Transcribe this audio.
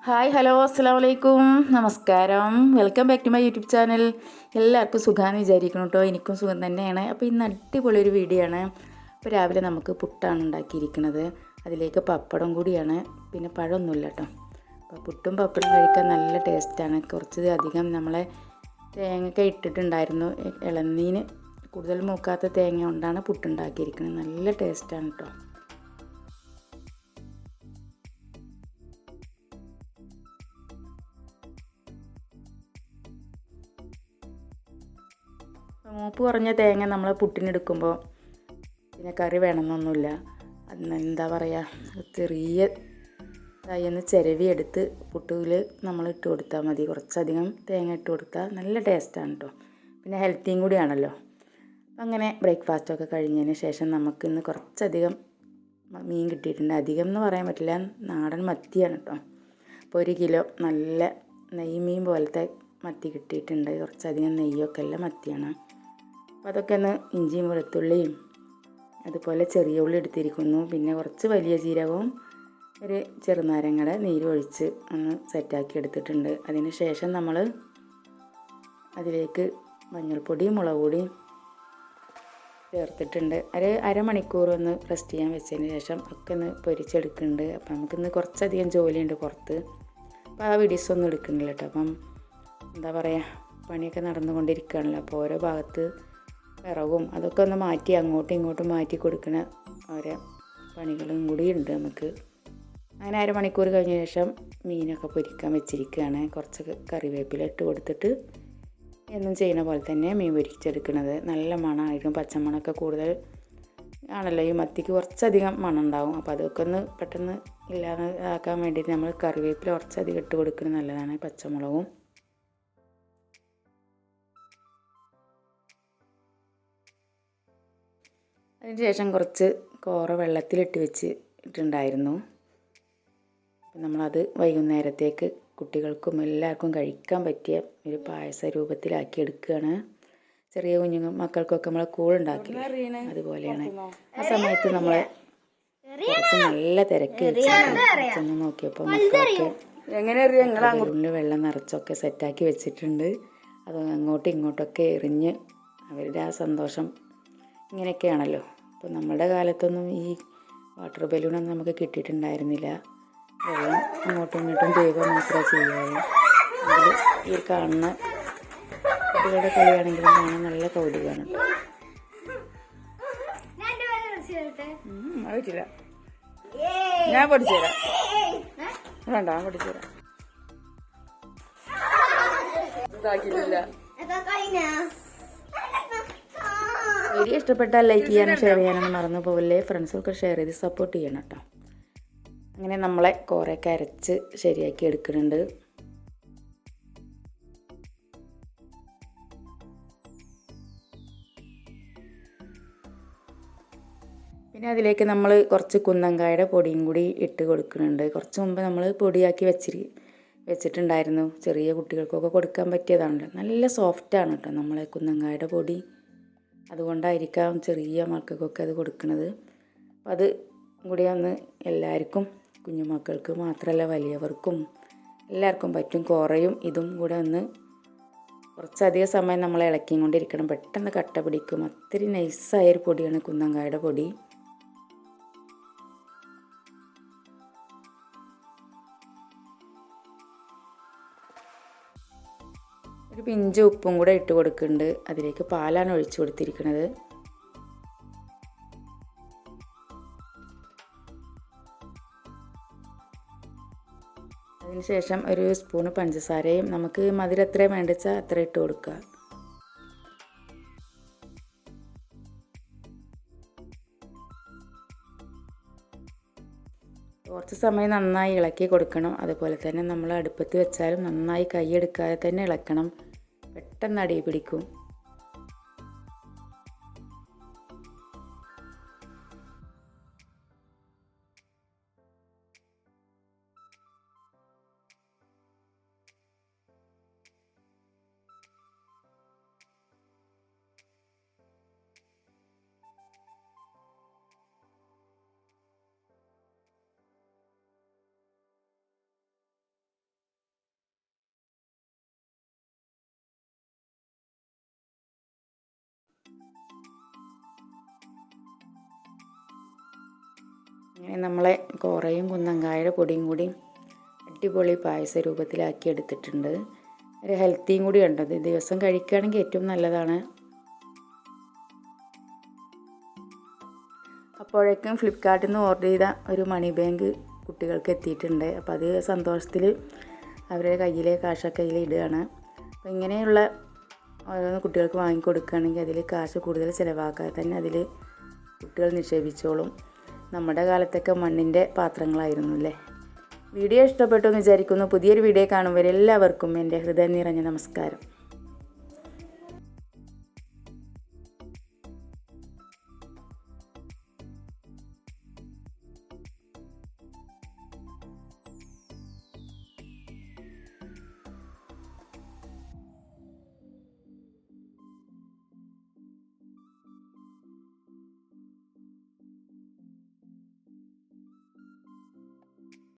Hi hello അസ്സലാമു അലൈക്കും നമസ്കാരം. Welcome back to my YouTube channel. എല്ലാവർക്കും സുഖമാണെന്ന് വിചാരിക്കണം കേട്ടോ. എനിക്കും സുഖം തന്നെയാണ്. അപ്പോൾ ഇന്ന് അടിപൊളിയൊരു വീഡിയോ ആണ്. അപ്പോൾ രാവിലെ നമുക്ക് പുട്ടാണ് ഉണ്ടാക്കിയിരിക്കുന്നത്. അതിലേക്ക് പപ്പടം കൂടിയാണ്, പിന്നെ പഴമൊന്നുമില്ല കേട്ടോ. അപ്പോൾ പുട്ടും പപ്പടം കഴിക്കാൻ നല്ല ടേസ്റ്റാണ്. കുറച്ച് അധികം നമ്മളെ തേങ്ങയൊക്കെ ഇട്ടിട്ടുണ്ടായിരുന്നു. ഇളനീന് കൂടുതൽ മൂക്കാത്ത തേങ്ങ കൊണ്ടാണ് പുട്ടുണ്ടാക്കിയിരിക്കുന്നത്. നല്ല ടേസ്റ്റാണ് കേട്ടോ. മൂപ്പ് കുറഞ്ഞ തേങ്ങ നമ്മൾ പുട്ടിനെടുക്കുമ്പോൾ പിന്നെ കറി വേണമെന്നൊന്നുമില്ല. അതിന് എന്താ പറയുക, ചെറിയ ഒന്ന് ചിരവി എടുത്ത് പുട്ടിൽ നമ്മൾ ഇട്ട് കൊടുത്താൽ മതി. കുറച്ചധികം തേങ്ങ ഇട്ട് കൊടുത്താൽ നല്ല ടേസ്റ്റാണ് കേട്ടോ. പിന്നെ ഹെൽത്തിയും കൂടിയാണല്ലോ. അങ്ങനെ ബ്രേക്ക്ഫാസ്റ്റൊക്കെ കഴിഞ്ഞതിന് ശേഷം നമുക്കിന്ന് കുറച്ചധികം മീൻ കിട്ടിയിട്ടുണ്ട്. അധികം എന്ന് പറയാൻ പറ്റില്ല, നാടൻ മത്തിയാണ് കേട്ടോ. അപ്പോൾ 1 കിലോ നല്ല നെയ്മീൻ പോലത്തെ മത്തി കിട്ടിയിട്ടുണ്ട്. കുറച്ചധികം നെയ്യൊക്കെ ഉള്ള മത്തിയാണ്. അപ്പോൾ അതൊക്കെ ഒന്ന് ഇഞ്ചിയും വെളുത്തുള്ളിയും അതുപോലെ ചെറിയ ഉള്ളി എടുത്തിരിക്കുന്നു. പിന്നെ കുറച്ച് വലിയ ജീരകവും ഒരു ചെറുനാരങ്ങയുടെ നീര് ഒഴിച്ച് ഒന്ന് സെറ്റാക്കി എടുത്തിട്ടുണ്ട്. അതിന് ശേഷം നമ്മൾ അതിലേക്ക് മഞ്ഞൾപ്പൊടിയും മുളക് പൊടിയും ചേർത്തിട്ടുണ്ട്. ഒരു അരമണിക്കൂർ ഒന്ന് റെസ്റ്റ് ചെയ്യാൻ വെച്ചതിന് ശേഷം ഒക്കെ ഒന്ന് പൊരിച്ചെടുക്കുന്നുണ്ട്. അപ്പം നമുക്കിന്ന് കുറച്ചധികം ജോലിയുണ്ട് പുറത്ത്. അപ്പോൾ ആ വീഡിയോസ് ഒന്നും എടുക്കുന്നില്ല കേട്ടോ. അപ്പം എന്താ പറയുക, പണിയൊക്കെ നടന്നുകൊണ്ടിരിക്കുകയാണല്ലോ. അപ്പോൾ ഓരോ ഭാഗത്ത് വിറകും അതൊക്കെ ഒന്ന് മാറ്റി അങ്ങോട്ടും ഇങ്ങോട്ടും മാറ്റി കൊടുക്കുന്ന ഓരോ പണികളും കൂടി ഉണ്ട് നമുക്ക്. അങ്ങനെ അരമണിക്കൂർ കഴിഞ്ഞ ശേഷം മീനൊക്കെ പൊരിക്കാൻ വെച്ചിരിക്കുകയാണ്. കുറച്ച് കറിവേപ്പില ഇട്ട് കൊടുത്തിട്ട് എന്നും ചെയ്യുന്ന പോലെ തന്നെ മീൻ പൊരിച്ചെടുക്കുന്നത്. നല്ല മണമായിരിക്കും. പച്ചമണമൊക്കെ കൂടുതൽ ആണല്ലോ ഈ മത്തിക്ക്, കുറച്ചധികം മണം ഉണ്ടാവും. അപ്പോൾ അതൊക്കെ ഒന്ന് പെട്ടെന്ന് ഇല്ലാതെ ആക്കാൻ വേണ്ടിയിട്ട് നമ്മൾ കറിവേപ്പില കുറച്ചധികം ഇട്ട് കൊടുക്കുന്നത് നല്ലതാണ്. പച്ചമുളകും അതിന് ശേഷം കുറച്ച് കോറ വെള്ളത്തിലിട്ട് വെച്ചിട്ടുണ്ടായിരുന്നു. അപ്പം നമ്മളത് വൈകുന്നേരത്തേക്ക് കുട്ടികൾക്കും എല്ലാവർക്കും കഴിക്കാൻ പറ്റിയ ഒരു പായസ രൂപത്തിലാക്കി എടുക്കുകയാണ്. ചെറിയ മക്കൾക്കൊക്കെ നമ്മളെ കൂളുണ്ടാക്കി അതുപോലെയാണ്. ആ സമയത്ത് നമ്മളെ പുറത്ത് നല്ല തിരക്ക് ചെന്ന് നോക്കിയപ്പോൾ മക്കളൊക്കെ ബലൂണിൽ വെള്ളം നിറച്ചൊക്കെ സെറ്റാക്കി വെച്ചിട്ടുണ്ട്. അത് അങ്ങോട്ടും ഇങ്ങോട്ടൊക്കെ എറിഞ്ഞ് അവരുടെ ആ സന്തോഷം ഇങ്ങനെയൊക്കെയാണല്ലോ. അപ്പോൾ നമ്മുടെ കാലത്തൊന്നും ഈ വാട്ടർ ബലൂണൊന്നും നമുക്ക് കിട്ടിയിട്ടുണ്ടായിരുന്നില്ല. വെള്ളം അങ്ങോട്ടും ഇങ്ങോട്ടും ദൈവം മാത്രമേ ചെയ്യാവൂ. അതിൽ ഈ കാണുന്ന കുട്ടികളുടെ കളിയാണെങ്കിലും കാണാൻ നല്ല കൗതുകമാണ്. അറിയില്ല, ഞാൻ പഠിച്ചു തരാം. വേണ്ട, ഞാൻ പഠിച്ചു തരാം. ഇതാക്കിയിട്ടില്ല. വീഡിയോ ഇഷ്ടപ്പെട്ടാൽ ലൈക്ക് ചെയ്യാനും ഷെയർ ചെയ്യാനൊന്നും മറന്നു പോകല്ലേ. ഫ്രണ്ട്സൊക്കെ ഷെയർ ചെയ്ത് സപ്പോർട്ട് ചെയ്യണം കേട്ടോ. അങ്ങനെ നമ്മളെ കോറയൊക്കെ അരച്ച് ശരിയാക്കി എടുക്കുന്നുണ്ട്. പിന്നെ അതിലേക്ക് നമ്മൾ കുറച്ച് കുന്നങ്കായുടെ പൊടിയും കൂടി ഇട്ട് കൊടുക്കുന്നുണ്ട്. കുറച്ച് മുമ്പ് നമ്മൾ പൊടിയാക്കി വെച്ചിട്ടുണ്ടായിരുന്നു. ചെറിയ കുട്ടികൾക്കൊക്കെ കൊടുക്കാൻ പറ്റിയതാണല്ലോ. നല്ല സോഫ്റ്റാണ് കേട്ടോ നമ്മളെ കുന്നങ്കായുടെ പൊടി. അതുകൊണ്ടായിരിക്കാം ചെറിയ മക്കൾക്കൊക്കെ അത് കൊടുക്കുന്നത്. അപ്പോൾ അത് കൂടി ഒന്ന് എല്ലാവർക്കും, കുഞ്ഞുമക്കൾക്ക് മാത്രമല്ല വലിയവർക്കും എല്ലാവർക്കും പറ്റും. കോറയും ഇതും കൂടെ ഒന്ന് കുറച്ചധികം സമയം നമ്മൾ ഇളക്കിയും കൊണ്ടിരിക്കണം. പെട്ടെന്ന് കട്ട പിടിക്കും. അത്തിരി നൈസായൊരു പൊടിയാണ് കുന്നങ്കായുടെ പൊടി. ഒരു പിഞ്ച് ഉപ്പും കൂടെ ഇട്ട് കൊടുക്കുന്നുണ്ട്. അതിലേക്ക് പാലാണ് ഒഴിച്ചു കൊടുത്തിരിക്കുന്നത്. അതിനുശേഷം ഒരു സ്പൂണ് പഞ്ചസാരയും, നമുക്ക് മധുരം എത്രയും വേണ്ടിച്ചാൽ അത്ര ഇട്ട് കൊടുക്കുക. കുറച്ച് സമയം നന്നായി ഇളക്കി കൊടുക്കണം. അതുപോലെ തന്നെ നമ്മൾ അടുപ്പത്ത് വെച്ചാലും നന്നായി കൈയെടുക്കാതെ തന്നെ ഇളക്കണം. പെട്ടെന്ന് അടി പിടിക്കും. അങ്ങനെ നമ്മളെ കോറയും കുന്നങ്കായുടെ പൊടിയും കൂടി അടിപൊളി പായസ രൂപത്തിലാക്കി എടുത്തിട്ടുണ്ട്. ഒരു ഹെൽത്തിയും കൂടി ഉണ്ടത്, ദിവസം കഴിക്കുകയാണെങ്കിൽ ഏറ്റവും നല്ലതാണ്. അപ്പോഴേക്കും ഫ്ലിപ്കാർട്ടിൽ നിന്ന് ഓർഡർ ചെയ്ത ഒരു മണി ബാങ്ക് കുട്ടികൾക്ക് എത്തിയിട്ടുണ്ട്. അപ്പോൾ അത് സന്തോഷത്തിൽ അവരുടെ കയ്യിലെ കാശൊക്കെ ഇടുകയാണ്. അപ്പോൾ ഇങ്ങനെയുള്ള ഓരോന്ന് കുട്ടികൾക്ക് വാങ്ങിക്കൊടുക്കുകയാണെങ്കിൽ അതിൽ കാശ് കൂടുതൽ ചിലവാക്കാതെ തന്നെ അതിൽ കുട്ടികൾ നിക്ഷേപിച്ചോളും. നമ്മുടെ കാലത്തൊക്കെ മണ്ണിൻ്റെ പാത്രങ്ങളായിരുന്നു അല്ലേ. വീഡിയോ ഇഷ്ടപ്പെട്ടു എന്ന് വിചാരിക്കുന്നു. പുതിയൊരു വീഡിയോ കാണുമ്പോൾ എല്ലാവർക്കും എൻ്റെ ഹൃദയം നിറഞ്ഞ നമസ്കാരം.